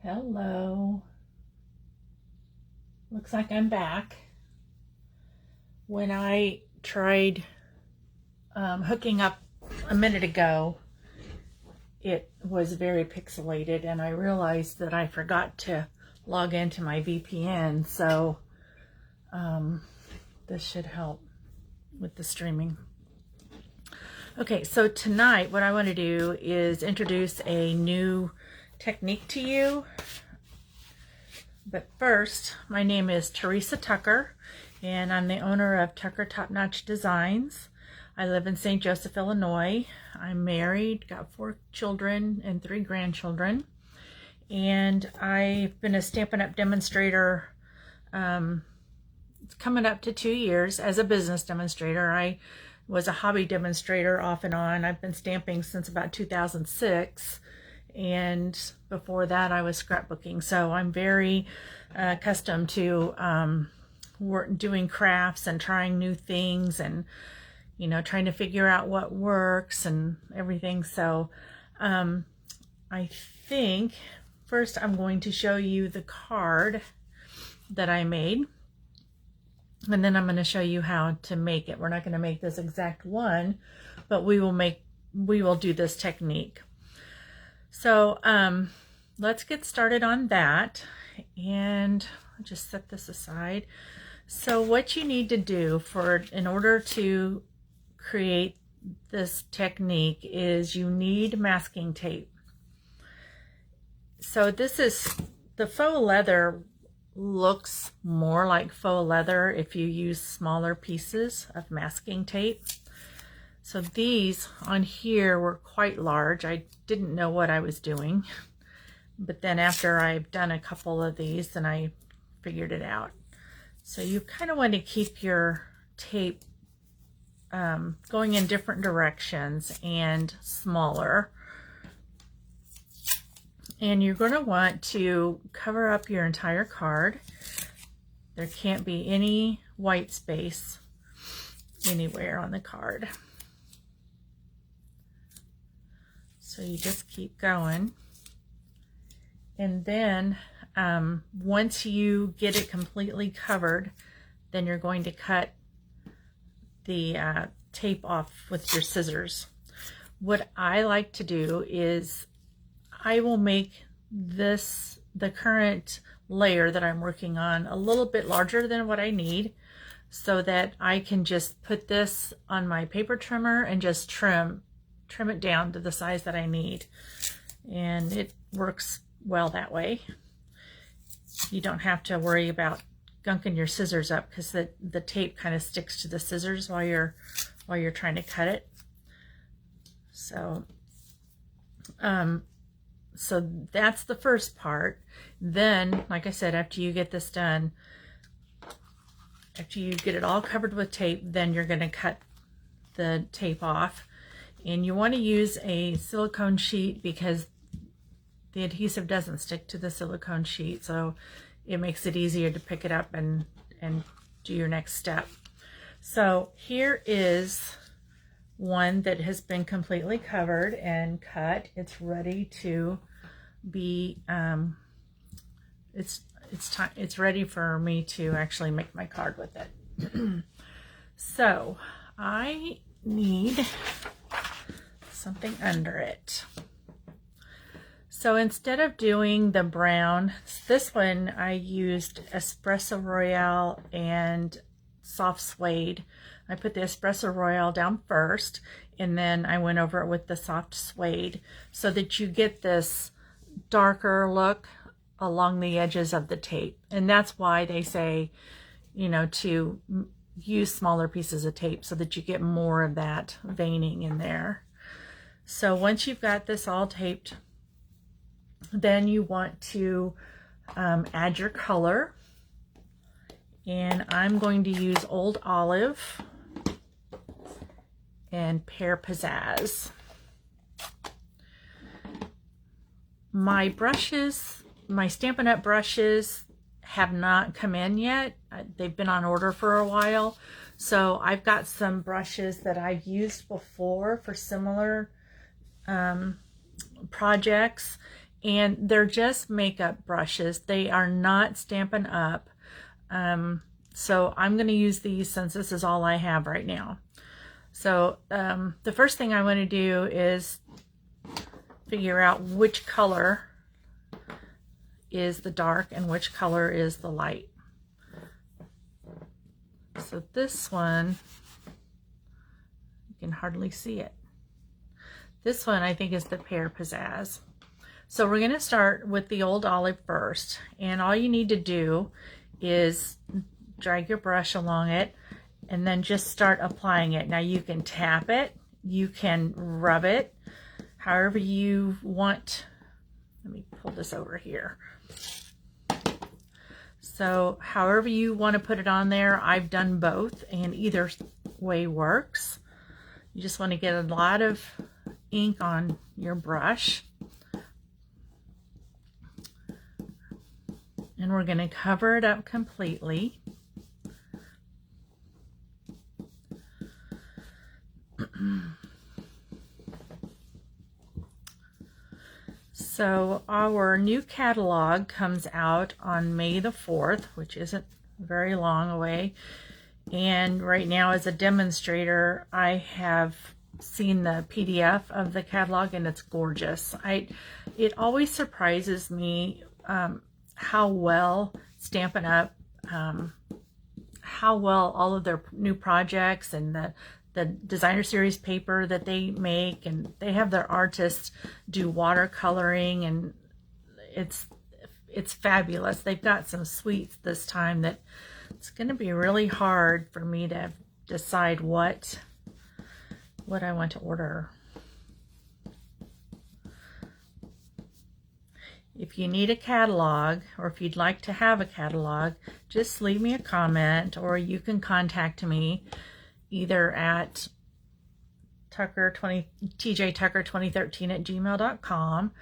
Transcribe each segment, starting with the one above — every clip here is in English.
Hello. Looks like I'm back. When I tried hooking up a minute ago, it was very pixelated, and I realized that I forgot to log into my VPN, so this should help with the streaming. Okay, so tonight what I want to do is introduce a new technique to you. But first, my name is Theresa Tucker, and I'm the owner of Tucker Top Notch Designs. I live in St. Joseph, Illinois. I'm married, got 4 children and 3 grandchildren, and I've been a Stampin' Up! Demonstrator. It's coming up to 2 years as a business demonstrator. I was a hobby demonstrator off and on. I've been stamping since about 2006. And before that I was scrapbooking, so I'm very accustomed to doing crafts and trying new things, and trying to figure out what works and everything. So I think first I'm going to show you the card that I made, and then I'm going to show you how to make it. We're not going to make this exact one, but we will do this technique. So let's get started on that, and I'll just set this aside. So what you need to do in order to create this technique is you need masking tape. So this is the faux leather. Looks more like faux leather if you use smaller pieces of masking tape. So these on here were quite large. I didn't know what I was doing, but then after I've done a couple of these, then I figured it out. So you kind of want to keep your tape going in different directions and smaller. And you're going to want to cover up your entire card. There can't be any white space anywhere on the card. So you just keep going, and then once you get it completely covered, then you're going to cut the tape off with your scissors. What I like to do is I will make the current layer that I'm working on a little bit larger than what I need, so that I can just put this on my paper trimmer and just trim it down to the size that I need, and it works well that way. You don't have to worry about gunking your scissors up, because the tape kind of sticks to the scissors while you're trying to cut it. So so that's the first part. Then, like I said, after you get this done, after you get it all covered with tape, then you're going to cut the tape off. And you want to use a silicone sheet, because the adhesive doesn't stick to the silicone sheet, so it makes it easier to pick it up and do your next step. So here is one that has been completely covered and cut. It's ready to be it's ready for me to actually make my card with it. So I need something under it. So instead of doing the brown, this one I used Espresso Royale and soft suede. I put the Espresso Royale down first, and then I went over it with the soft suede, so that you get this darker look along the edges of the tape. And that's why they say, to use smaller pieces of tape, so that you get more of that veining in there. So once you've got this all taped, then you want to add your color. And I'm going to use Old Olive and Pear Pizzazz. My brushes, my Stampin' Up! Brushes have not come in yet. They've been on order for a while. So I've got some brushes that I've used before for similar projects, and they're just makeup brushes. They are not Stampin' Up. So I'm going to use these since this is all I have right now. So the first thing I want to do is figure out which color is the dark and which color is the light. So this one, you can hardly see it. This one I think is the Pear Pizzazz. So we're going to start with the Old Olive first, and all you need to do is drag your brush along it and then just start applying it. Now you can tap it, you can rub it, however you want. Let me pull this over here. So however you want to put it on there, I've done both, and either way works. You just want to get a lot of ink on your brush. And we're going to cover it up completely. So our new catalog comes out on May the 4th, which isn't very long away. And right now, as a demonstrator, I have seen the PDF of the catalog, and it's gorgeous. It always surprises me how well Stampin' Up, how well all of their new projects and the designer series paper that they make, and they have their artists do watercoloring, and it's fabulous. They've got some sweets this time that it's going to be really hard for me to decide what I want to order. If you need a catalog, or if you'd like to have a catalog, just leave me a comment, or you can contact me either at tjtucker2013@gmail.com,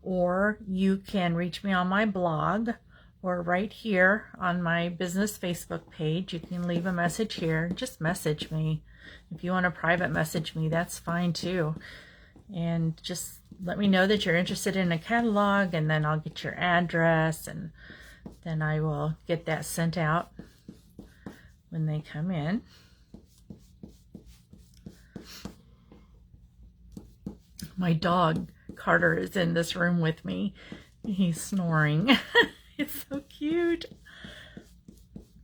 or you can reach me on my blog, or right here on my business Facebook page. You can leave a message here. Just message me. If you want to private message me, that's fine too. And just let me know that you're interested in a catalog, and then I'll get your address, and then I will get that sent out when they come in. My dog, Carter, is in this room with me. He's snoring. It's so cute.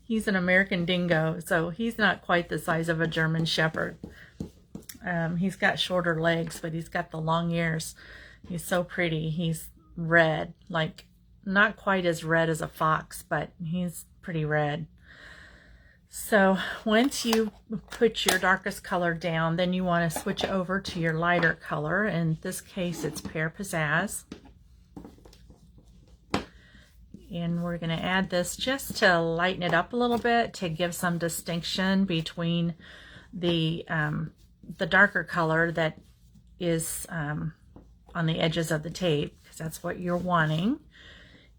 He's an American Dingo, so he's not quite the size of a German Shepherd. He's got shorter legs, but he's got the long ears. He's so pretty. He's red, like not quite as red as a fox, but he's pretty red. So once you put your darkest color down, then you want to switch over to your lighter color. In this case, it's Pear Pizzazz. And we're going to add this just to lighten it up a little bit, to give some distinction between the darker color that is on the edges of the tape, because that's what you're wanting.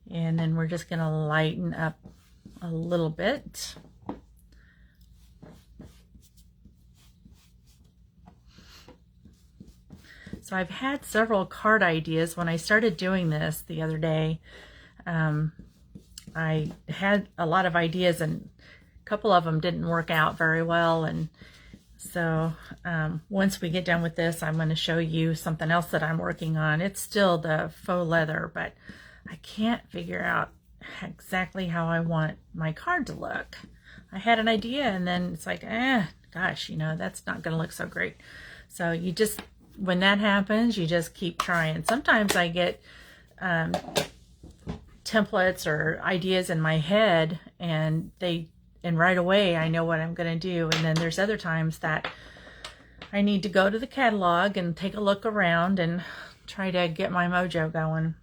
And then we're just going to lighten up a little bit. So I've had several card ideas. When I started doing this the other day, I had a lot of ideas, and a couple of them didn't work out very well. And so once we get done with this, I'm going to show you something else that I'm working on. It's still the faux leather, but I can't figure out exactly how I want my card to look. I had an idea, and then it's like, gosh, that's not going to look so great. So you just, when that happens, you just keep trying. Sometimes I get templates or ideas in my head, and right away I know what I'm going to do. And then there's other times that I need to go to the catalog and take a look around and try to get my mojo going.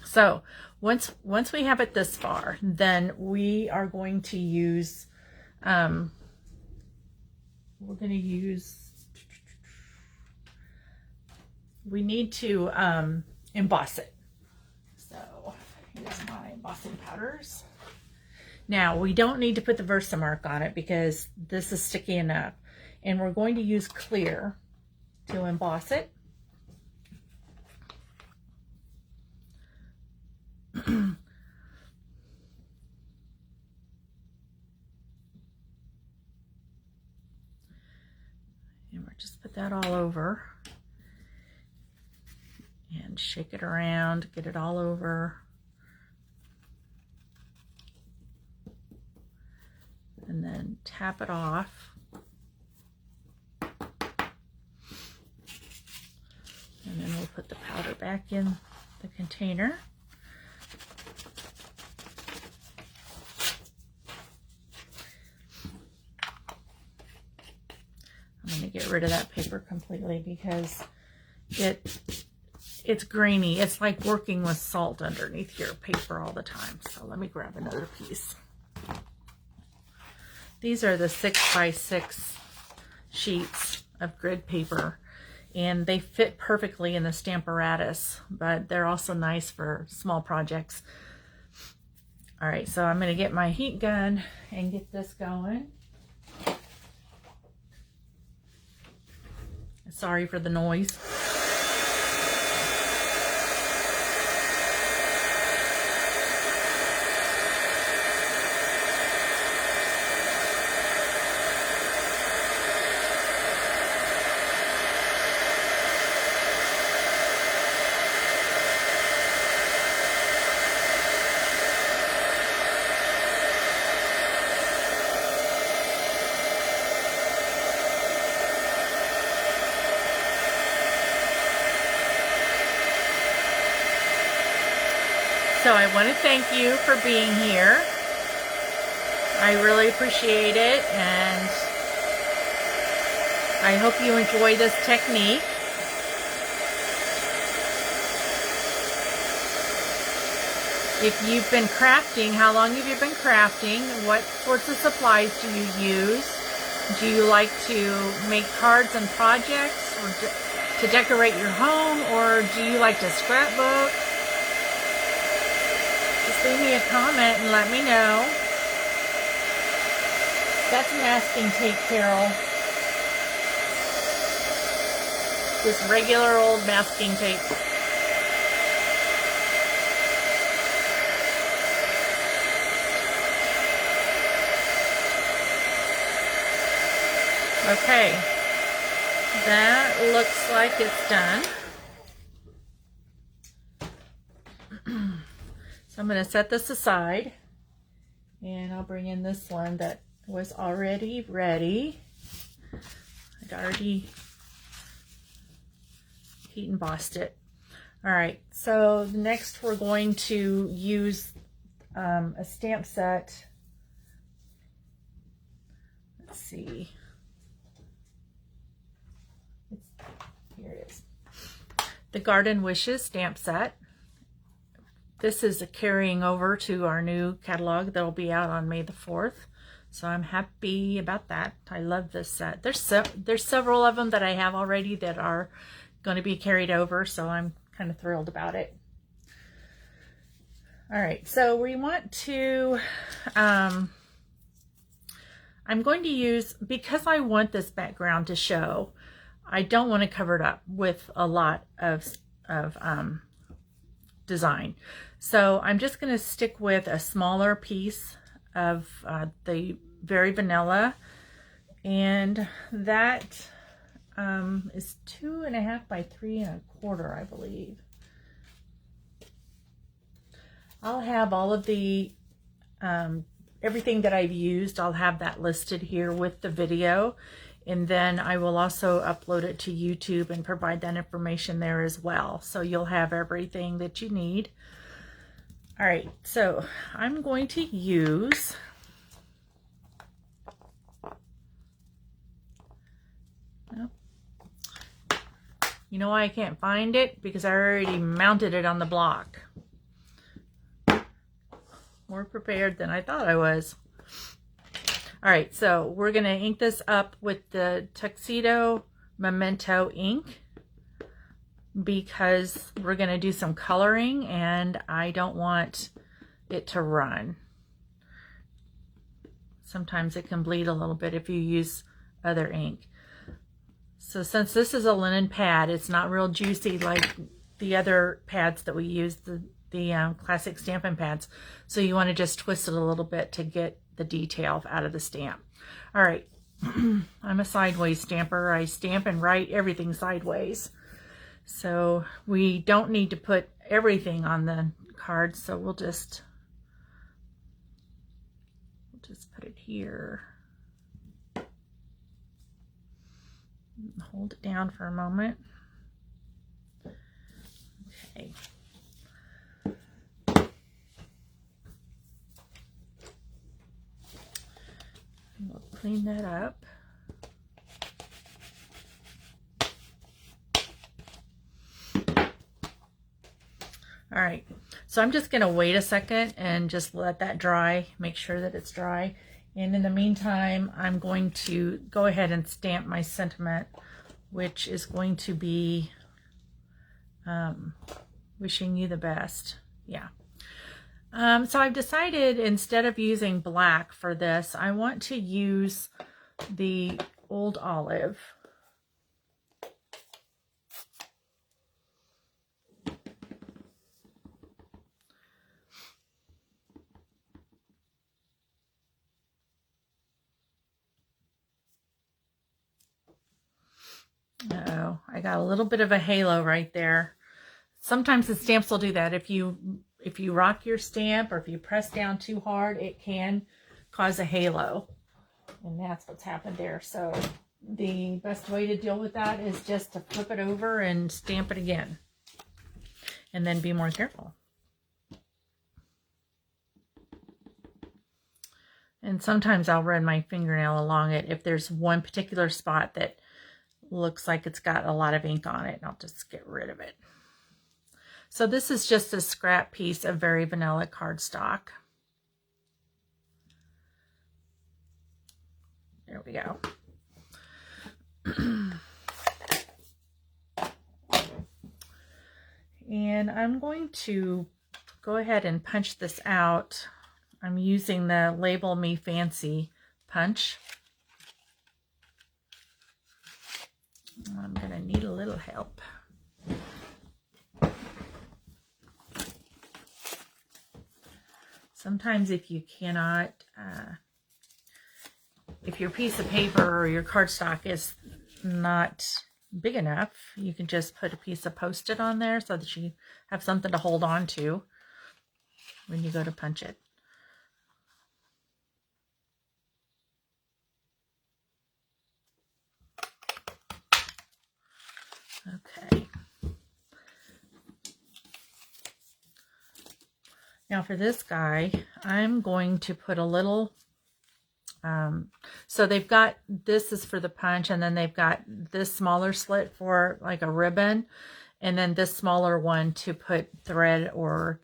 So once we have it this far, then we are going to use we need to emboss it. So here's my embossing powders. Now we don't need to put the Versamark on it because this is sticky enough, and we're going to use clear to emboss it. And we'll just put that all over and shake it around, get it all over. And then tap it off. And then we'll put the powder back in the container. I'm going to get rid of that paper completely because it's grainy. It's like working with salt underneath your paper all the time. So let me grab another piece. These are the 6x6 sheets of grid paper, and they fit perfectly in the Stamparatus, but they're also nice for small projects. All right, so I'm going to get my heat gun and get this going. Sorry for the noise. So I want to thank you for being here. I really appreciate it, and I hope you enjoy this technique. If you've been crafting, how long have you been crafting? What sorts of supplies do you use? Do you like to make cards and projects, or to decorate your home, or do you like to scrapbook? Just leave me a comment and let me know. That's masking tape, Carol. Just regular old masking tape. Okay, that looks like it's done. So I'm going to set this aside, and I'll bring in this one that was already ready. I'd already heat embossed it. All right, so next we're going to use a stamp set. Let's see. Here it is. The Garden Wishes stamp set. This is a carrying over to our new catalog that'll be out on May the 4th. So I'm happy about that. I love this set. There's several of them that I have already that are going to be carried over, so I'm kind of thrilled about it. All right, so we want to, I'm going to use, because I want this background to show, I don't want to cover it up with a lot of design. So I'm just going to stick with a smaller piece of the Very Vanilla, and that is 2.5 by 3.25, I believe. I'll have all of the everything that I've used, I'll have that listed here with the video, and then I will also upload it to YouTube and provide that information there as well. So you'll have everything that you need. All right, so I'm going to use you know why I can't find it? Because I already mounted it on the block. More prepared than I thought I was. All right, so we're going to ink this up with the Tuxedo Memento ink because we're going to do some coloring and I don't want it to run. Sometimes it can bleed a little bit if you use other ink. So since this is a linen pad, it's not real juicy like the other pads that we use, the classic Stampin' pads. So you want to just twist it a little bit to get the detail out of the stamp. All right, I'm a sideways stamper. I stamp and write everything sideways. So we don't need to put everything on the card, so we'll just put it here. Hold it down for a moment. Okay. We'll clean that up. All right, so I'm just going to wait a second and just let that dry, make sure that it's dry. And in the meantime, I'm going to go ahead and stamp my sentiment, which is going to be wishing you the best. Yeah. So I've decided instead of using black for this, I want to use the Old Olive. Uh-oh, I got a little bit of a halo right there. Sometimes the stamps will do that. If you rock your stamp or if you press down too hard, it can cause a halo. And that's what's happened there. So the best way to deal with that is just to flip it over and stamp it again. And then be more careful. And sometimes I'll run my fingernail along it if there's one particular spot that looks like it's got a lot of ink on it, and I'll just get rid of it. So this is just a scrap piece of very vanilla cardstock. There we go. And I'm going to go ahead and punch this out. I'm using the Label Me Fancy punch. I'm going to need a little help. Sometimes if you cannot, if your piece of paper or your cardstock is not big enough, you can just put a piece of Post-it on there so that you have something to hold on to when you go to punch it. Okay. Now for this guy, I'm going to put a little, so they've got, this is for the punch, and then they've got this smaller slit for like a ribbon, and then this smaller one to put thread or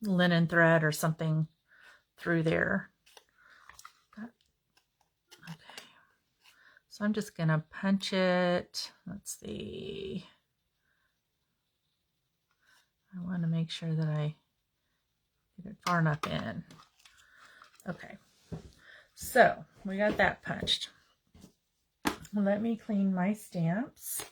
linen thread or something through there. Okay. So I'm just going to punch it. Let's see. I want to make sure that I get it far enough in. Okay. So we got that punched. Let me clean my stamps.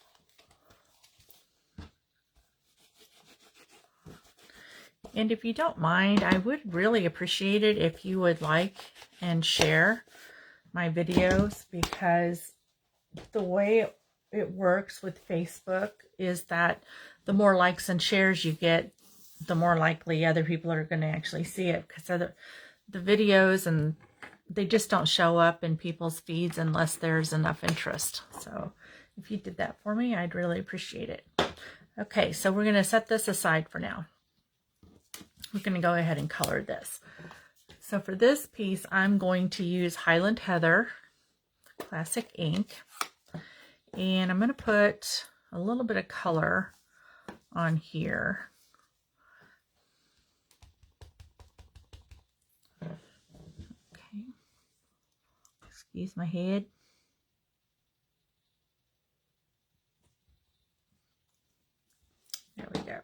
And if you don't mind, I would really appreciate it if you would like and share my videos, because the way it works with Facebook is that the more likes and shares you get, the more likely other people are going to actually see it, because the videos, and they just don't show up in people's feeds unless there's enough interest. So if you did that for me, I'd really appreciate it. Okay, so we're going to set this aside for now. We're going to go ahead and color this. So for this piece, I'm going to use Highland Heather Classic ink. And I'm going to put a little bit of color on here. Okay. Excuse my head. There we go.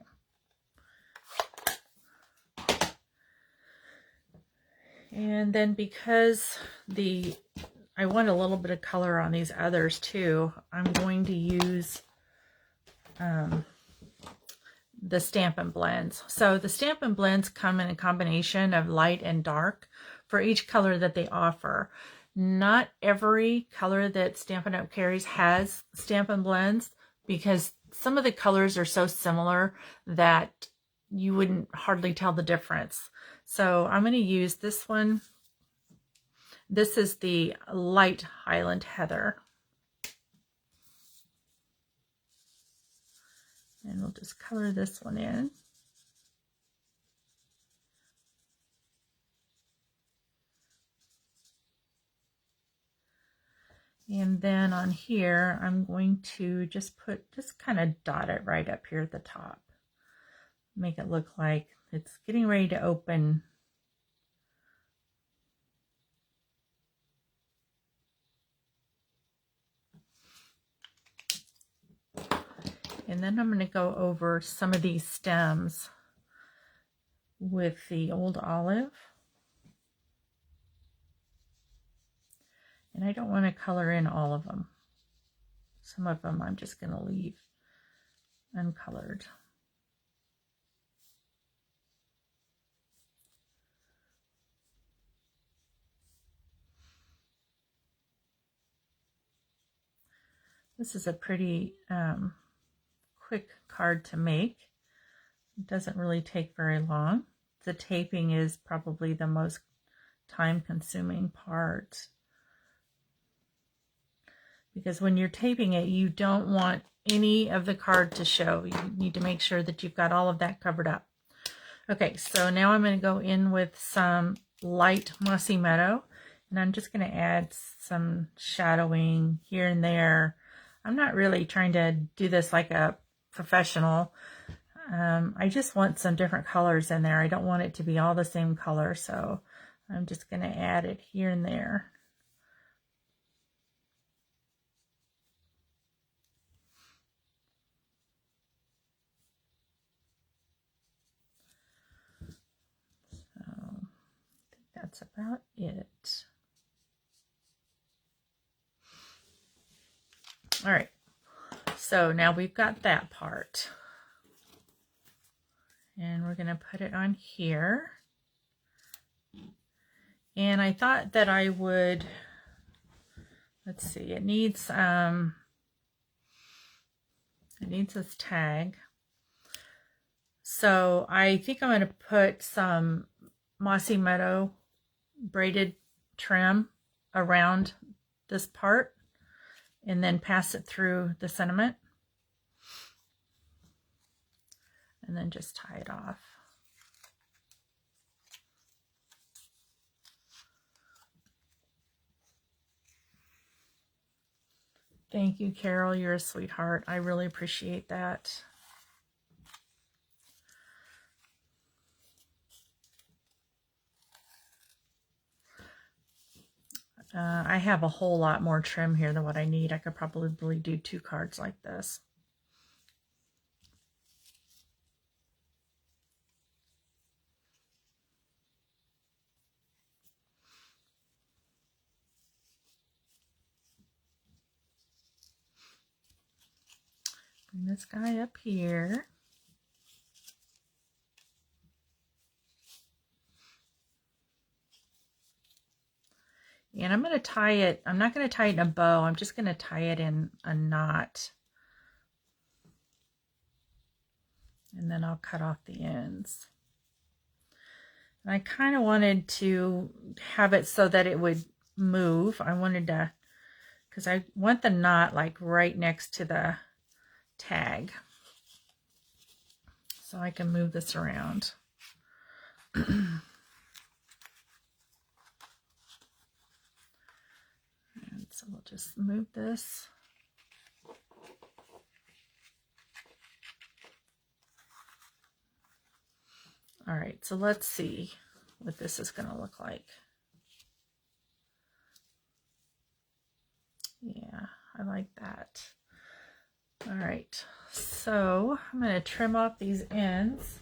And then because I want a little bit of color on these others too, I'm going to use the Stampin' blends. So the Stampin' blends come in a combination of light and dark for each color that they offer. Not every color that Stampin' Up! Carries has Stampin' blends, because some of the colors are so similar that you wouldn't hardly tell the difference. So I'm going to use this one. This is the light Highland Heather. And we'll just color this one in. And then on here, I'm going to just kind of dot it right up here at the top. Make it look like it's getting ready to open. And then I'm going to go over some of these stems with the old olive. And I don't want to color in all of them. Some of them I'm just going to leave uncolored. This is a pretty quick card to make. It doesn't really take very long. The taping is probably the most time-consuming part, because when you're taping it, you don't want any of the card to show. You need to make sure that you've got all of that covered up. Okay, so now I'm going to go in with some light Mossy Meadow, and I'm just going to add some shadowing here and there. I'm not really trying to do this like a professional. I just want some different colors in there. I don't want it to be all the same color, so I'm just going to add it here and there. So I think that's about it. All right, so now we've got that part. And we're going to put it on here. And I thought that I would, let's see, it needs this tag. So I think I'm going to put some Mossy Meadow braided trim around this part and then pass it through the sentiment. And then just tie it off. Thank you, Carol. You're a sweetheart. I really appreciate that. I have a whole lot more trim here than what I need. I could probably do 2 cards like this. Bring this guy up here. And I'm going to tie it, I'm not going to tie it in a bow, I'm just going to tie it in a knot. And then I'll cut off the ends. And I kind of wanted to have it so that it would move. I wanted to, because I want the knot like right next to the tag. So I can move this around. And so we'll just move this. All right, so let's see what this is going to look like. Yeah, I like that. All right, so I'm going to trim off these ends.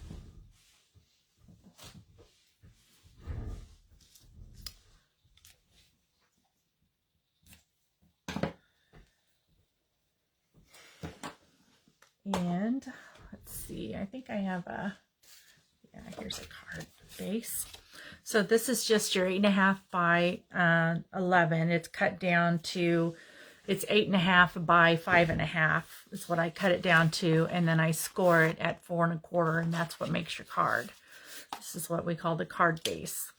And let's see, I think I have a, yeah, here's a card base. So this is just your 8.5 by 11. It's cut down to, it's 8.5 by 5.5 is what I cut it down to, and then I score it at 4.25, and that's what makes your card. This is what we call the card base.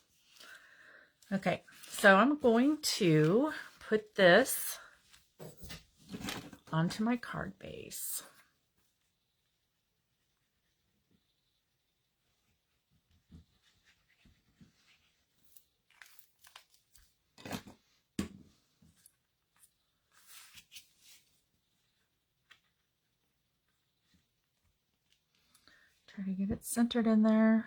Okay, so I'm going to put this onto my card base. Try to get it centered in there.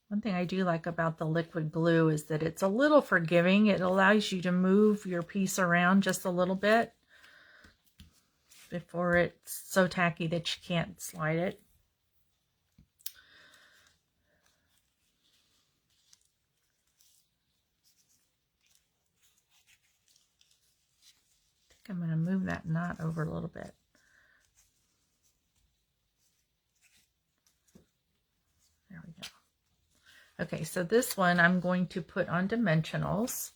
One thing I do like about the liquid glue is that it's a little forgiving. It allows you to move your piece around just a little bit before it's so tacky that you can't slide it. I think I'm going to move that knot over a little bit. There we go. Okay, so this one I'm going to put on dimensionals.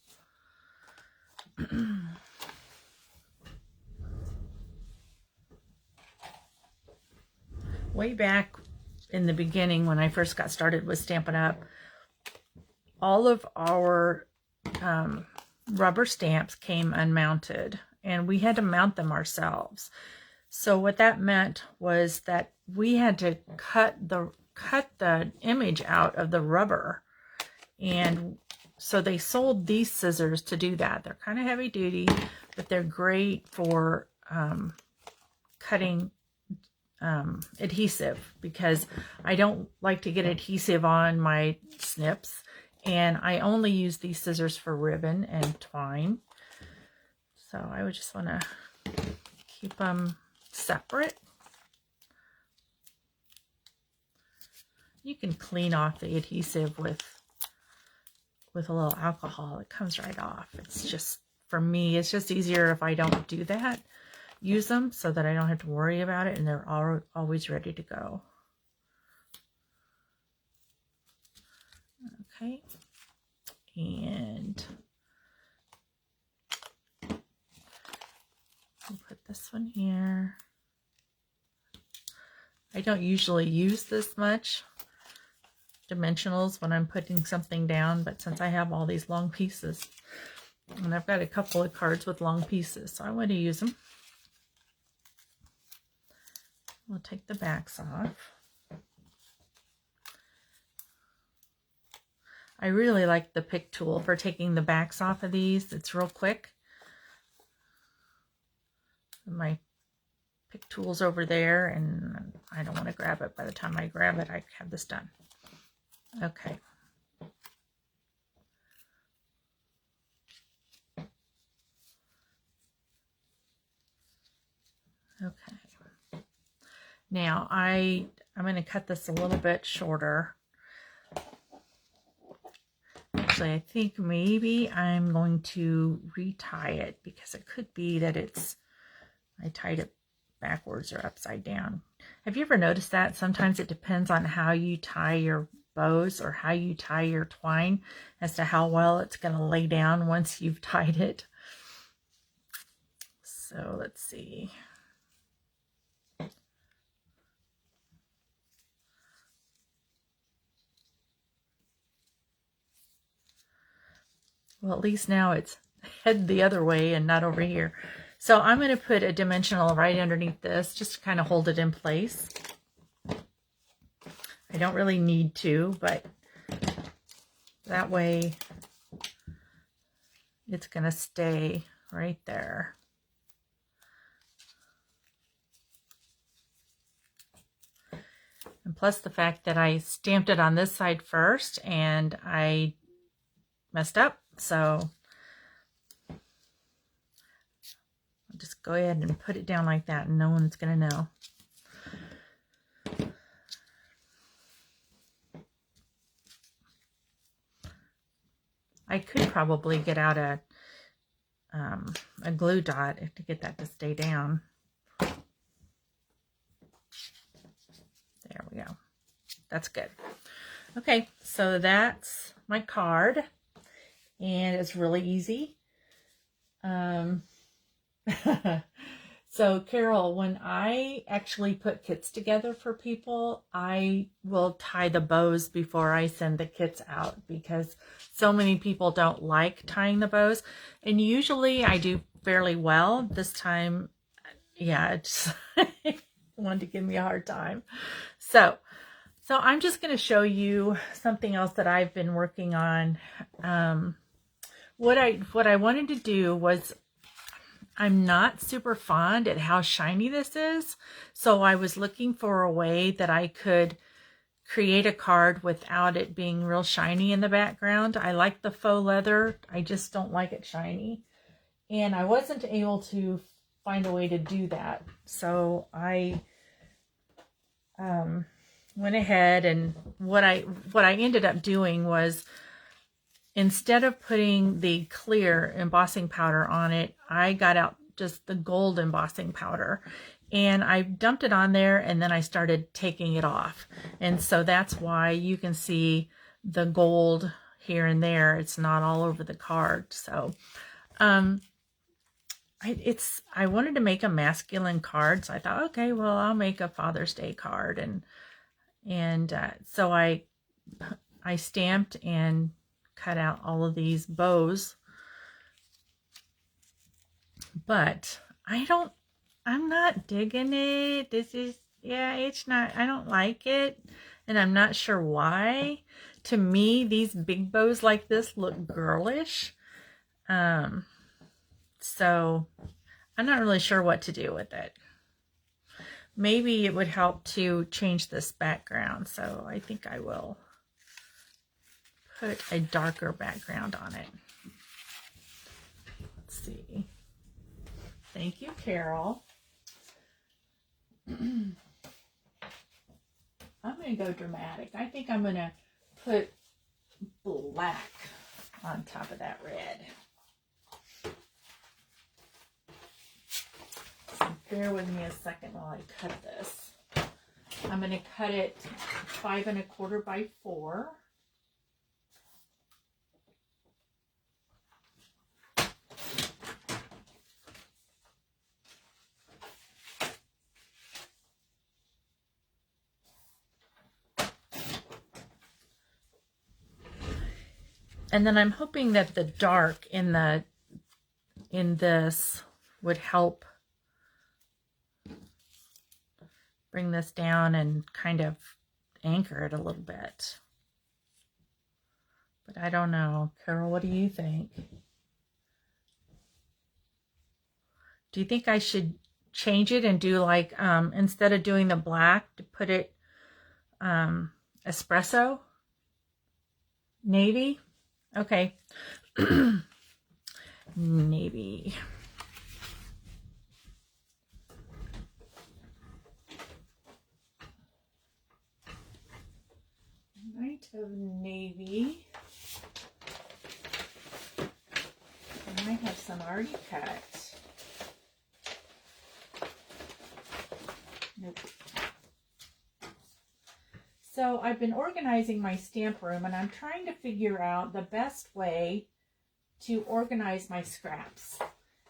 Way back in the beginning when I first got started with Stampin' Up, all of our rubber stamps came unmounted, and we had to mount them ourselves. So what that meant was that we had to cut the image out of the rubber, and so they sold these scissors to do that. They're kind of heavy duty, but they're great for cutting adhesive, because I don't like to get adhesive on my snips, and I only use these scissors for ribbon and twine. So I would just want to keep them separate. You can clean off the adhesive with a little alcohol. It comes right off. It's just, for me, it's just easier if I don't do that. Use them so that I don't have to worry about it, and they're always ready to go. Okay, and I'll put this one here. I don't usually use this much dimensionals when I'm putting something down, but since I have all these long pieces, and I've got a couple of cards with long pieces, so I want to use them. We'll take the backs off. I really like the pick tool for taking the backs off of these. It's real quick. My pick tool's over there, and I don't want to grab it. By the time I grab it, I have this done. Okay. Okay. Now I'm going to cut this a little bit shorter. Actually, I think maybe I'm going to retie it, because it could be that I tied it backwards or upside down. Have you ever noticed that? Sometimes it depends on how you tie your bows or how you tie your twine as to how well it's going to lay down once you've tied it. So let's see. Well, at least now it's head the other way and not over here. So I'm going to put a dimensional right underneath this just to kind of hold it in place. I don't really need to, but that way it's going to stay right there. And plus the fact that I stamped it on this side first and I messed up, so I'll just go ahead and put it down like that and no one's going to know. I could probably get out a a glue dot to get that to stay down. There we go. That's good. Okay, so that's my card, and it's really easy. So Carol, when I actually put kits together for people, I will tie the bows before I send the kits out because so many people don't like tying the bows, and usually I do fairly well. This time, yeah, it's wanted to give me a hard time. So I'm just going to show you something else that I've been working on. What I wanted to do was, I'm not super fond at how shiny this is, so I was looking for a way that I could create a card without it being real shiny in the background. I like the faux leather, I just don't like it shiny, and I wasn't able to find a way to do that, so I went ahead, and what I ended up doing was, instead of putting the clear embossing powder on it, I got out just the gold embossing powder, and I dumped it on there, and then I started taking it off. And so that's why you can see the gold here and there. It's not all over the card. So I wanted to make a masculine card, so I thought, okay, well, I'll make a Father's Day card, and so I stamped and cut out all of these bows, but I'm not digging it. This is, yeah, it's not, I don't like it, and I'm not sure why. To me, these big bows like this look girlish, so I'm not really sure what to do with it. Maybe it would help to change this background, so I think I will put a darker background on it. Let's see. Thank you, Carol. I'm going to go dramatic. I think I'm going to put black on top of that red. So bear with me a second while I cut this. I'm going to cut it 5 1/4 by 4. And then I'm hoping that the dark in this would help bring this down and kind of anchor it a little bit. But I don't know. Carol, what do you think? Do you think I should change it and do like, instead of doing the black, to put it espresso? Navy? Okay. Navy. Night of navy. And I have some already cut. Nope. So I've been organizing my stamp room, and I'm trying to figure out the best way to organize my scraps.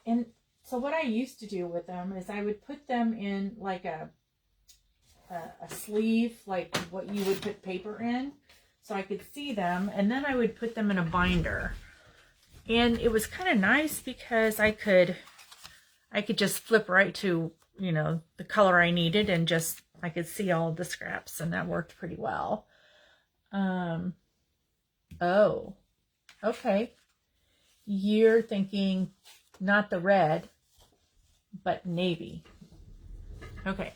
And so what I used to do with them is I would put them in like a sleeve, like what you would put paper in, so I could see them, and then I would put them in a binder. And it was kind of nice because I could just flip right to, you know, the color I needed, and just I could see all of the scraps, and that worked pretty well. Oh, okay. You're thinking not the red, but navy. Okay.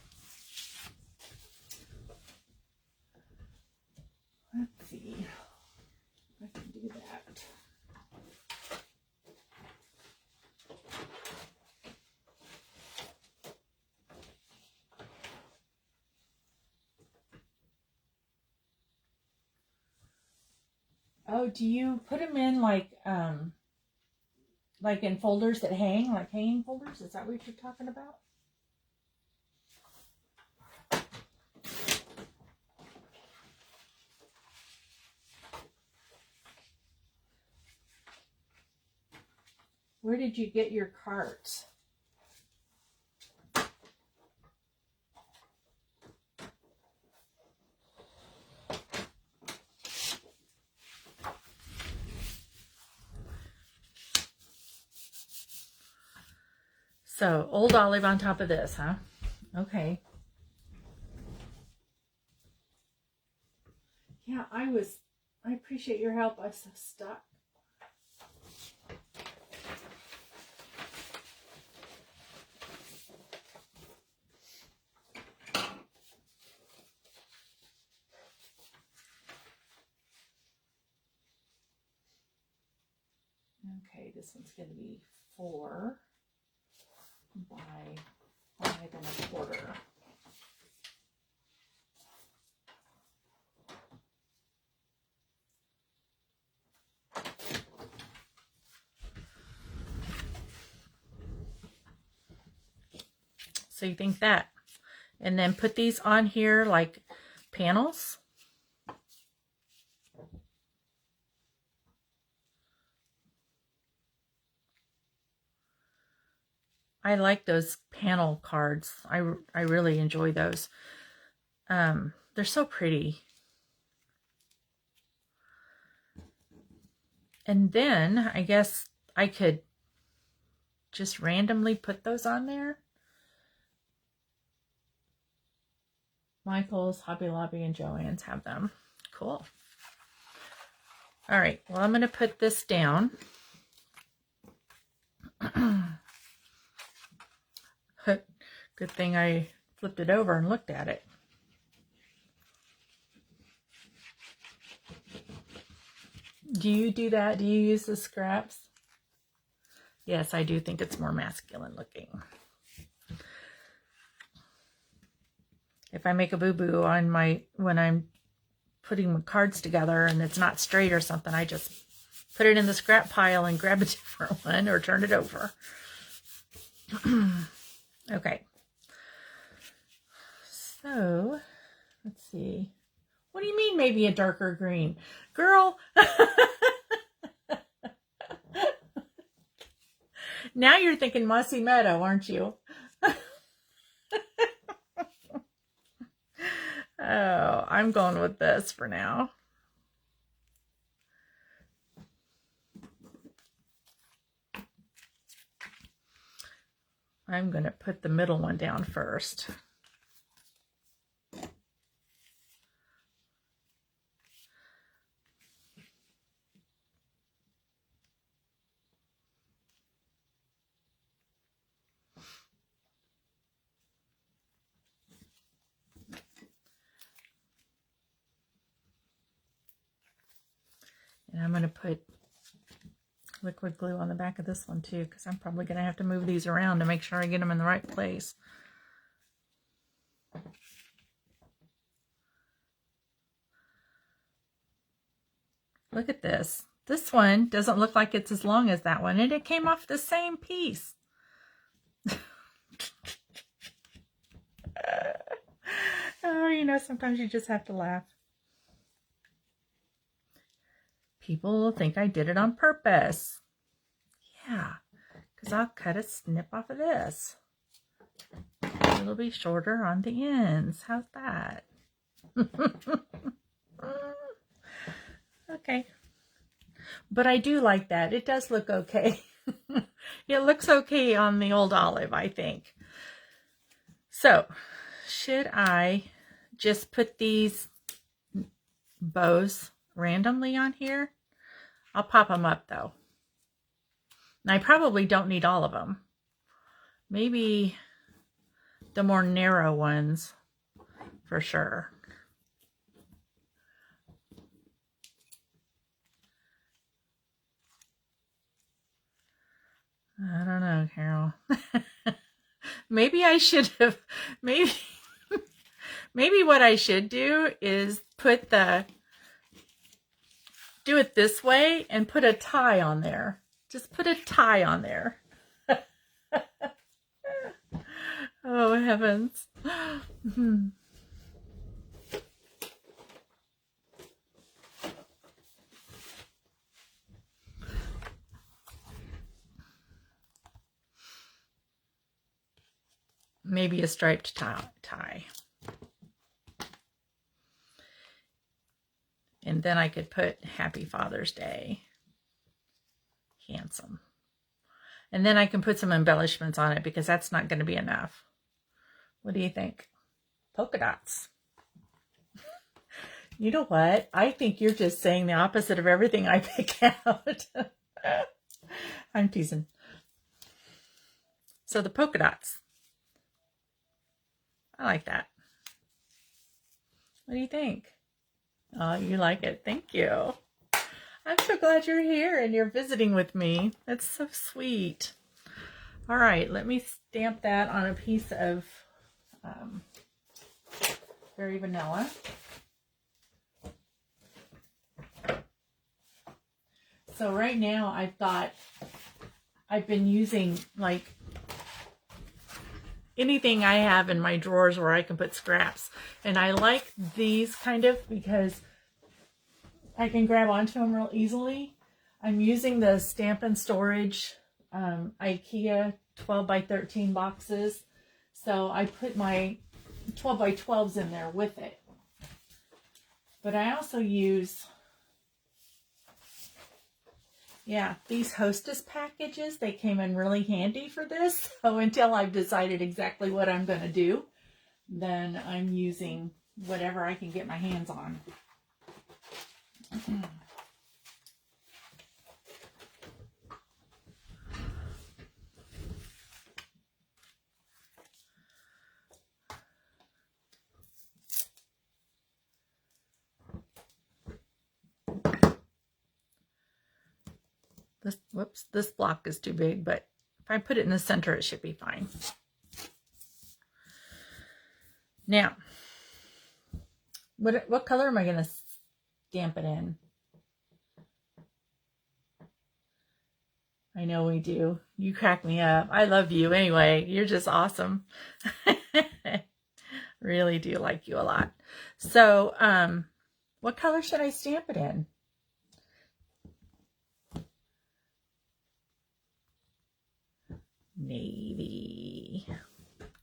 Let's see if I can do that. Oh, do you put them in like like in folders that hang, like hanging folders. Is that what you're talking about? Where did you get your carts? So, old olive on top of this, huh? Okay. Yeah, I appreciate your help. I was so stuck. Okay, this one's going to be 4 by 5 1/4. So you think that. And then put these on here like panels. I like those panel cards. I really enjoy those. They're so pretty. And then I guess I could just randomly put those on there. Michael's, Hobby Lobby, and Joann's have them. Cool. All right, well, I'm going to put this down. Good thing I flipped it over and looked at it. Do you do that? Do you use the scraps? Yes, I do think it's more masculine looking. If I make a boo-boo on when I'm putting my cards together and it's not straight or something, I just put it in the scrap pile and grab a different one or turn it over. Okay. So, let's see. What do you mean maybe a darker green? Girl! Now you're thinking Mossy Meadow, aren't you? Oh, I'm going with this for now. I'm going to put the middle one down first. And I'm going to put liquid glue on the back of this one too, because I'm probably going to have to move these around to make sure I get them in the right place. Look at this. This one doesn't look like it's as long as that one, and it came off the same piece. Oh, you know, sometimes you just have to laugh. People will think I did it on purpose. Yeah, because I'll cut a snip off of this. It'll be shorter on the ends. How's that? Okay. But I do like that. It does look okay. It looks okay on the old olive, I think. So, should I just put these bows randomly on here? I'll pop them up though. And I probably don't need all of them. Maybe the more narrow ones for sure. I don't know, Carol. Maybe I should have, maybe what I should do is do it this way and put a tie on there. Just put a tie on there. Oh, heavens. Maybe a striped tie. And then I could put Happy Father's Day. Handsome. And then I can put some embellishments on it because that's not going to be enough. What do you think? Polka dots. You know what? I think you're just saying the opposite of everything I pick out. I'm teasing. So the polka dots. I like that. What do you think? Oh, you like it. Thank you. I'm so glad you're here and you're visiting with me. That's so sweet. All right, let me stamp that on a piece of Very Vanilla. So right now I've been using like anything I have in my drawers where I can put scraps. And I like these kind of because I can grab onto them real easily. I'm using the Stampin' Storage IKEA 12 by 13 boxes. So I put my 12 by 12s in there with it. But I also use, these Hostess packages. They came in really handy for this. So until I've decided exactly what I'm going to do, then I'm using whatever I can get my hands on. This block is too big, but if I put it in the center, it should be fine. Now, what color am I going to stamp it in? I know we do. You crack me up. I love you anyway. You're just awesome. Really do like you a lot. So, what color should I stamp it in? Navy.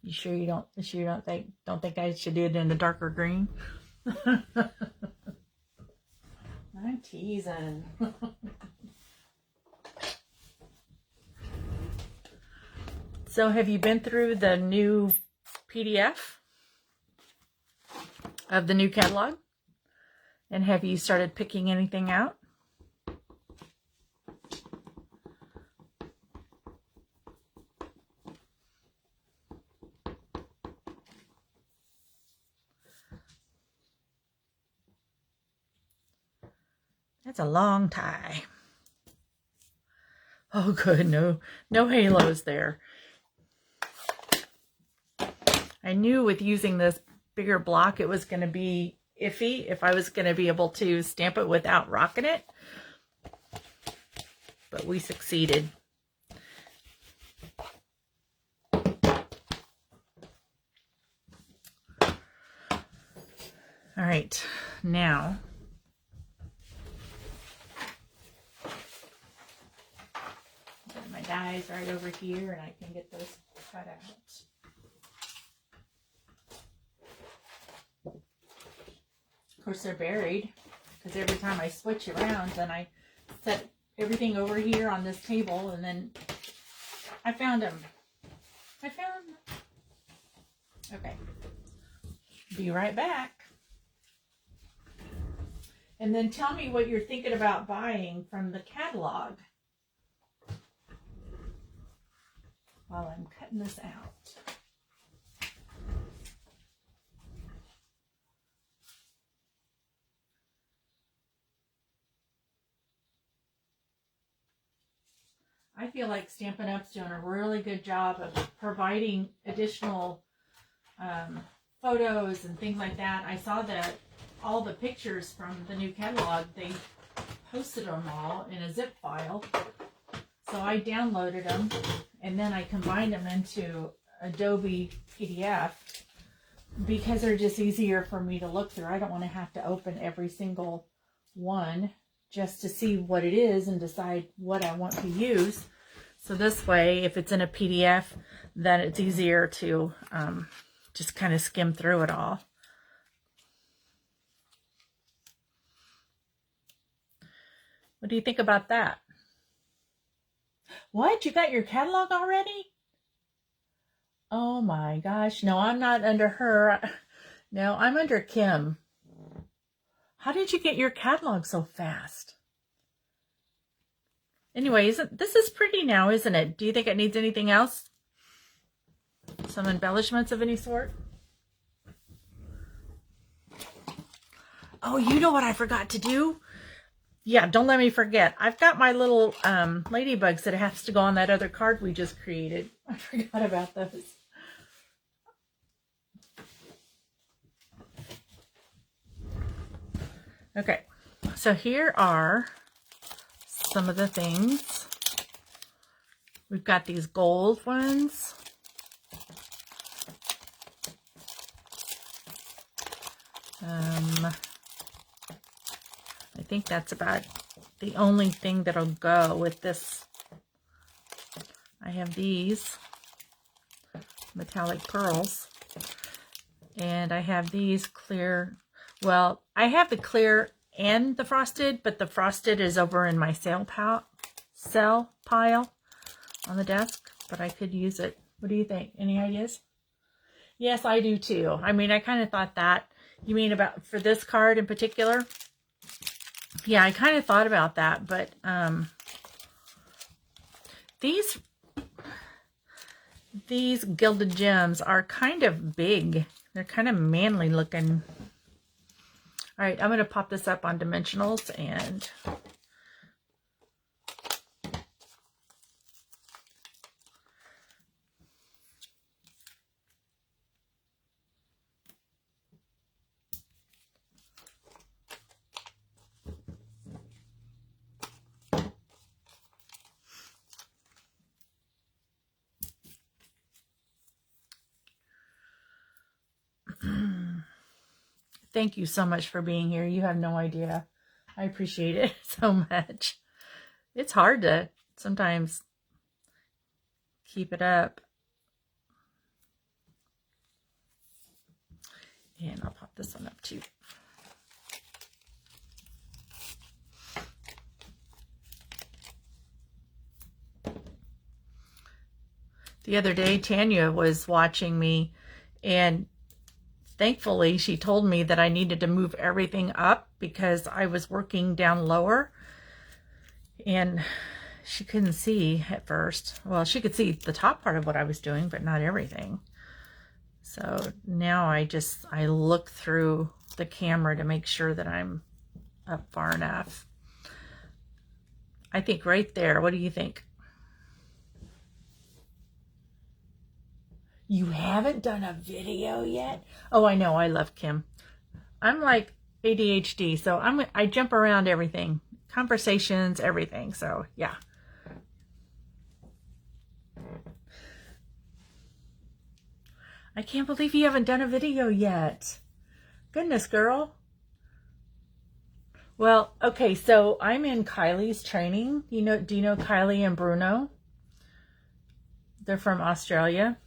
You sure you don't think I should do it in the darker green? I'm teasing. So have you been through the new PDF of the new catalog? And have you started picking anything out? That's a long tie. Oh, good. No halos there. I knew with using this bigger block, it was going to be iffy if I was going to be able to stamp it without rocking it. But we succeeded. All right, now my dies right over here and I can get those cut out. Of course, they're buried because every time I switch around, then I set everything over here on this table, and then I found them. Okay. Be right back. And then tell me what you're thinking about buying from the catalog while I'm cutting this out. I feel like Stampin' Up's doing a really good job of providing additional photos and things like that. I saw that all the pictures from the new catalog, they posted them all in a zip file. So I downloaded them and then I combined them into Adobe PDF because they're just easier for me to look through. I don't want to have to open every single one just to see what it is and decide what I want to use. So this way, if it's in a PDF, then it's easier to just kind of skim through it all. What do you think about that? What? You got your catalog already? Oh my gosh. No, I'm not under her. No, I'm under Kim. How did you get your catalog so fast? Anyway, this is pretty now, isn't it? Do you think it needs anything else? Some embellishments of any sort? Oh, you know what I forgot to do? Yeah, don't let me forget. I've got my little ladybugs that has to go on that other card we just created. I forgot about those. Okay, so here are some of the things. We've got these gold ones. I think that's about the only thing that'll go with this. I have these metallic pearls, and I have these clear. Well, I have the clear and the frosted, but the frosted is over in my sale pile on the desk, but I could use it. What do you think? Any ideas? Yes, I do too. I mean, I kind of thought that. You mean about for this card in particular? Yeah, I kind of thought about that, but these gilded gems are kind of big. They're kind of manly looking. All right, I'm going to pop this up on dimensionals and thank you so much for being here. You have no idea. I appreciate it so much. It's hard to sometimes keep it up. And I'll pop this one up too. The other day, Tanya was watching me, and thankfully, she told me that I needed to move everything up because I was working down lower and she couldn't see at first. Well, she could see the top part of what I was doing, but not everything. So now I look through the camera to make sure that I'm up far enough. I think right there. What do you think? You haven't done a video yet? Oh, I know. I love Kim. I'm like ADHD, so I jump around everything. Conversations, everything. So, yeah. I can't believe you haven't done a video yet. Goodness, girl. Well, okay, so I'm in Kylie's training. Do you know Kylie and Bruno? They're from Australia.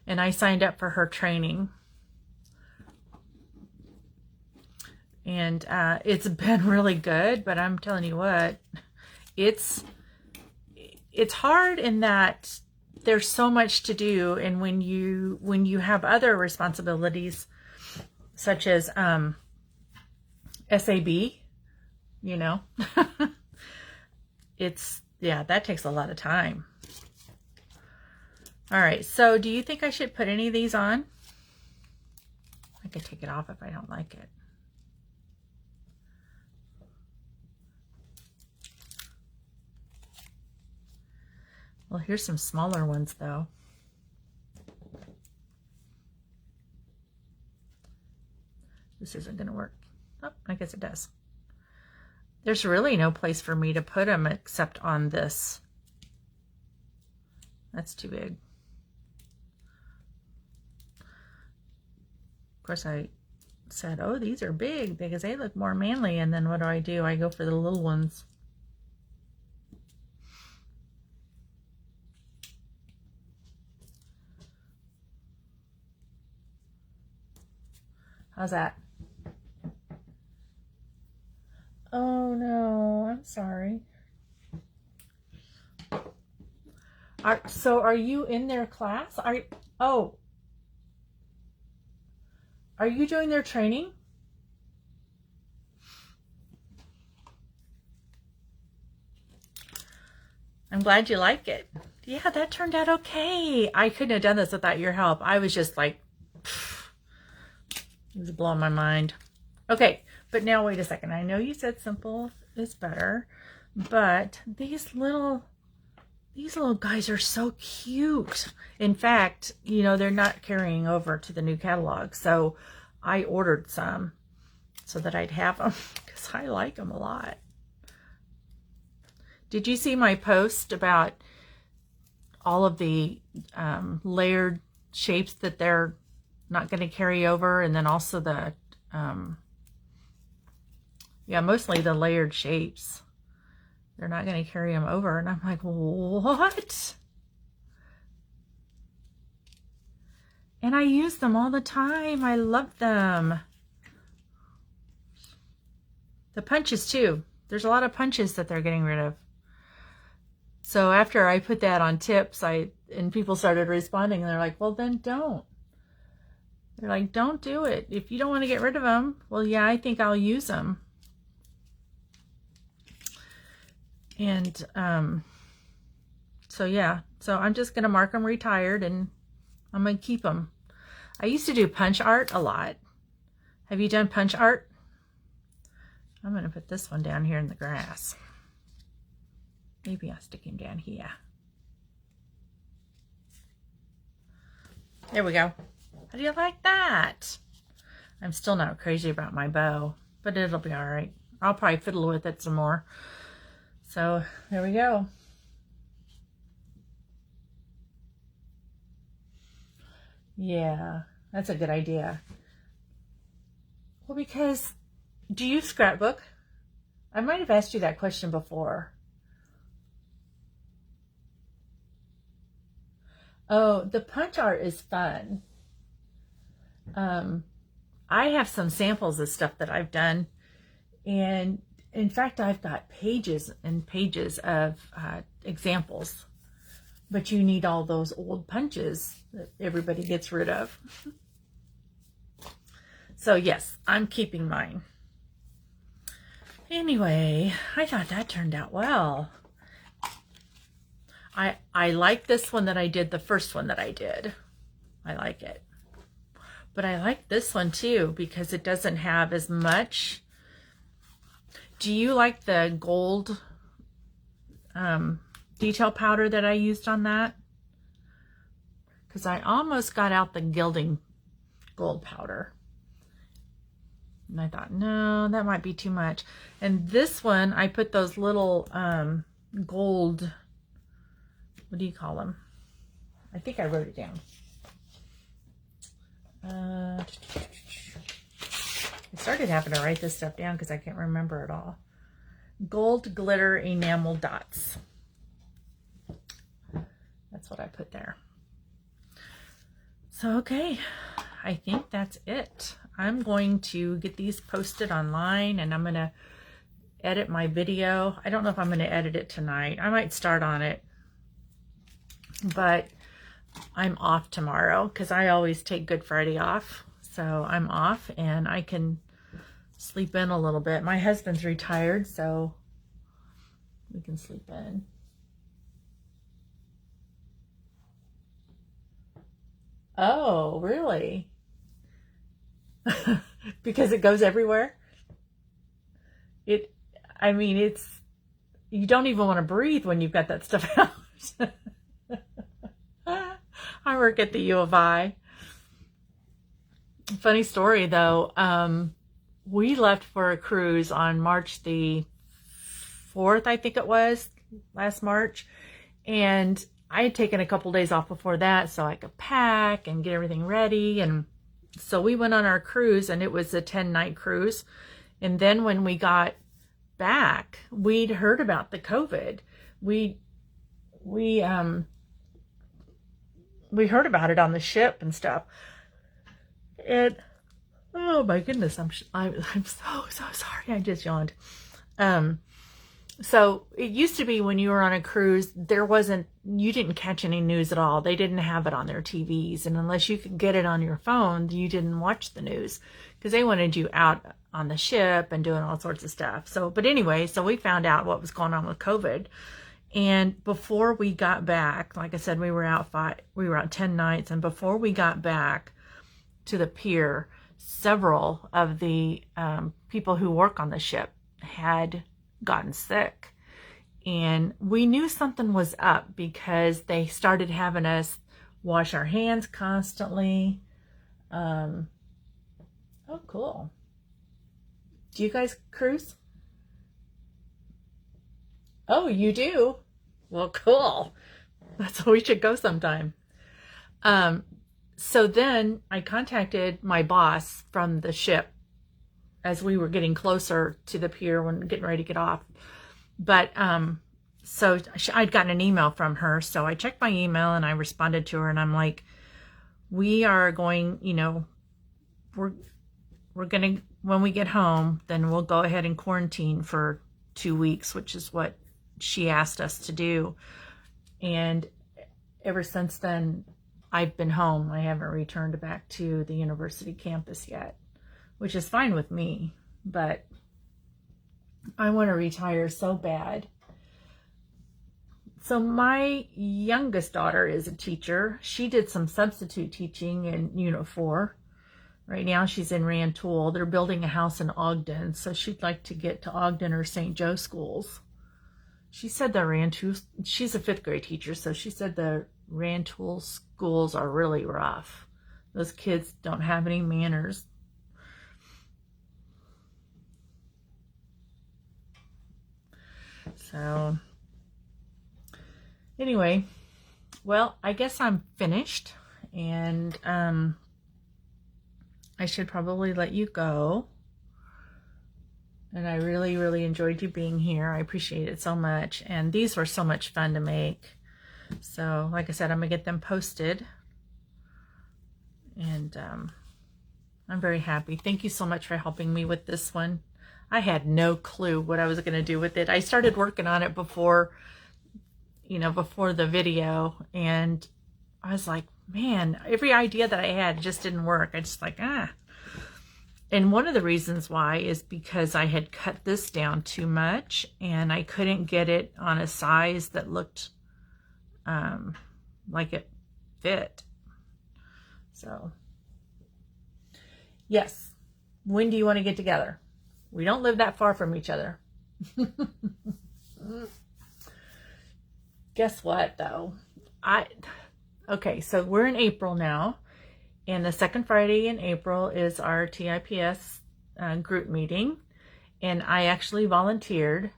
And I signed up for her training. And it's been really good, but I'm telling you what, it's hard in that there's so much to do, and when you have other responsibilities such as SAB, that takes a lot of time. All right, so do you think I should put any of these on? I could take it off if I don't like it. Well, here's some smaller ones, though. This isn't going to work. Oh, I guess it does. There's really no place for me to put them except on this That's too big. Of course, I said, oh, these are big because they look more manly. And then what do? I go for the little ones. How's that? Oh no, I'm sorry. So are you in their class? Are you doing their training? I'm glad you like it. Yeah, that turned out okay. I couldn't have done this without your help. I was just like, it was blowing my mind. Okay, but now wait a second. I know you said simple is better, but these little guys are so cute. In fact, you know, they're not carrying over to the new catalog. So I ordered some so that I'd have them because I like them a lot. Did you see my post about all of the layered shapes that they're not going to carry over? And then also the, yeah, mostly the layered shapes. They're not going to carry them over. And I'm like, what? And I use them all the time. I love them. The punches too. There's a lot of punches that they're getting rid of. So after I put that on tips, and people started responding, and they're like, well, then don't. They're like, don't do it. If you don't want to get rid of them, well, yeah, I think I'll use them. And so yeah, so I'm just going to mark them retired, and I'm going to keep them. I used to do punch art a lot. Have you done punch art? I'm going to put this one down here in the grass. Maybe I'll stick him down here. There we go. How do you like that? I'm still not crazy about my bow, but it'll be all right. I'll probably fiddle with it some more. So there we go. Yeah, that's a good idea. Well, because do you scrapbook? I might have asked you that question before. Oh, the punch art is fun. I have some samples of stuff that I've done, and in fact, I've got pages and pages of examples, but you need all those old punches that everybody gets rid of. So yes, I'm keeping mine. Anyway, I thought that turned out well. I like this one that I did, the first one that I did. I like it. But I like this one too because it doesn't have as much. Do you like the gold detail powder that I used on that? Because I almost got out the gilding gold powder. And I thought, no, that might be too much. And this one, I put those little gold, what do you call them? I think I wrote it down. I started having to write this stuff down because I can't remember it all. Gold glitter enamel dots. That's what I put there. So, okay, I think that's it. I'm going to get these posted online, and I'm going to edit my video. I don't know if I'm going to edit it tonight. I might start on it, but I'm off tomorrow because I always take Good Friday off. So I'm off and I can sleep in a little bit. My husband's retired, so we can sleep in. Oh, really? Because it goes everywhere? I mean, you don't even want to breathe when you've got that stuff out. I work at the U of I. Funny story though, we left for a cruise on March the 4th, I think it was, last March. And I had taken a couple days off before that so I could pack and get everything ready. And so we went on our cruise, and it was a 10-night cruise. And then when we got back, we'd heard about the COVID. We heard about it on the ship and stuff. And oh my goodness, I'm so sorry. I just yawned. So it used to be when you were on a cruise, you didn't catch any news at all. They didn't have it on their TVs. And unless you could get it on your phone, you didn't watch the news because they wanted you out on the ship and doing all sorts of stuff. But anyway, so we found out what was going on with COVID. And before we got back, like I said, we were out 10 nights. And before we got back to the pier, several of the people who work on the ship had gotten sick, and we knew something was up because they started having us wash our hands constantly. Oh, cool. Do you guys cruise? Oh, you do? Well, cool. That's we should go sometime. So then I contacted my boss from the ship as we were getting closer to the pier when getting ready to get off. But so I'd gotten an email from her. So I checked my email and I responded to her, and I'm like, we are going, we're going to, when we get home, then we'll go ahead and quarantine for 2 weeks, which is what she asked us to do. And ever since then, I've been home. I haven't returned back to the university campus yet, which is fine with me, but I want to retire so bad. So my youngest daughter is a teacher. She did some substitute teaching in Unit 4. Right now she's in Rantoul. They're building a house in Ogden, so she'd like to get to Ogden or St. Joe schools. She said the Rantoul, she's a 5th grade teacher, so she said the Rantoul schools are really rough. Those kids don't have any manners. So anyway, well, I guess I'm finished, and I should probably let you go. And I really, really enjoyed you being here. I appreciate it so much. And these were so much fun to make. So like I said, I'm gonna get them posted, and I'm very happy. Thank you so much for helping me with this one. I had no clue what I was going to do with it. I started working on it before the video, and I was like, man, every idea that I had just didn't work. I just like, And one of the reasons why is because I had cut this down too much, and I couldn't get it on a size that looked like it fit. So, yes. When do you want to get together? We don't live that far from each other. Guess what, though? Okay, so we're in April now, and the second Friday in April is our TIPS group meeting, and I actually volunteered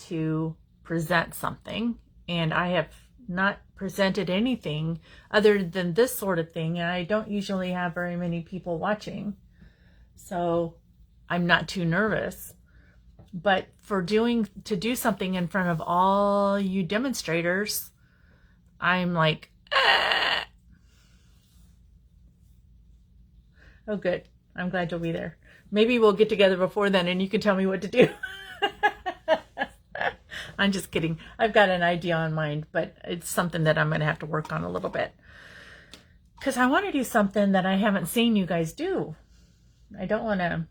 to present something, and I have not presented anything other than this sort of thing, and I don't usually have very many people watching, so I'm not too nervous. But to do something in front of all you demonstrators, I'm like, ah! Oh, good. I'm glad you'll be there. Maybe we'll get together before then and you can tell me what to do. I'm just kidding. I've got an idea on mind, but it's something that I'm going to have to work on a little bit. Because I want to do something that I haven't seen you guys do. I don't want to,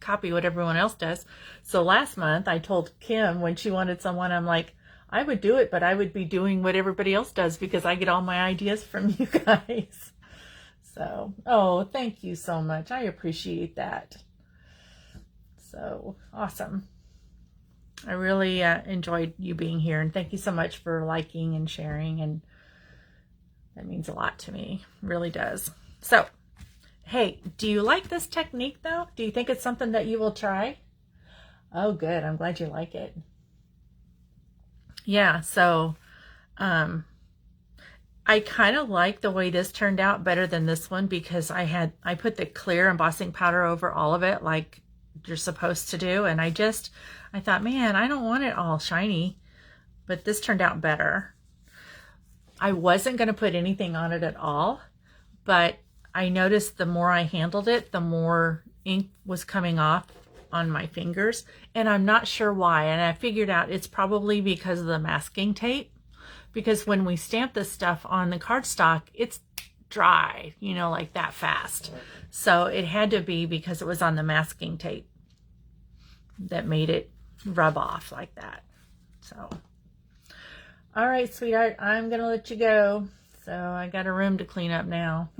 copy what everyone else does. So last month I told Kim when she wanted someone, I'm like, I would do it, but I would be doing what everybody else does because I get all my ideas from you guys. So, oh, thank you so much. I appreciate that. So awesome. I really enjoyed you being here, and thank you so much for liking and sharing, and that means a lot to me. It really does. So, hey, do you like this technique though? Do you think it's something that you will try? Oh, good. I'm glad you like it. Yeah, so I kind of like the way this turned out better than this one because I put the clear embossing powder over all of it like you're supposed to do. And I thought, man, I don't want it all shiny, but this turned out better. I wasn't going to put anything on it at all, but I noticed the more I handled it, the more ink was coming off on my fingers, and I'm not sure why. And I figured out it's probably because of the masking tape, because when we stamp this stuff on the cardstock, it's dry, you know, like that fast. So it had to be because it was on the masking tape that made it rub off like that. So, all right, sweetheart, I'm going to let you go. So I got a room to clean up now.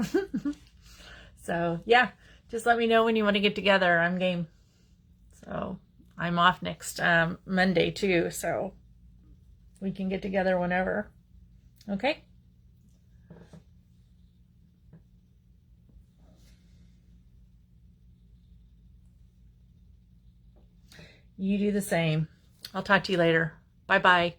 So yeah, just let me know when you want to get together. I'm game. So I'm off next Monday too. So we can get together whenever. Okay? You do the same. I'll talk to you later. Bye-bye.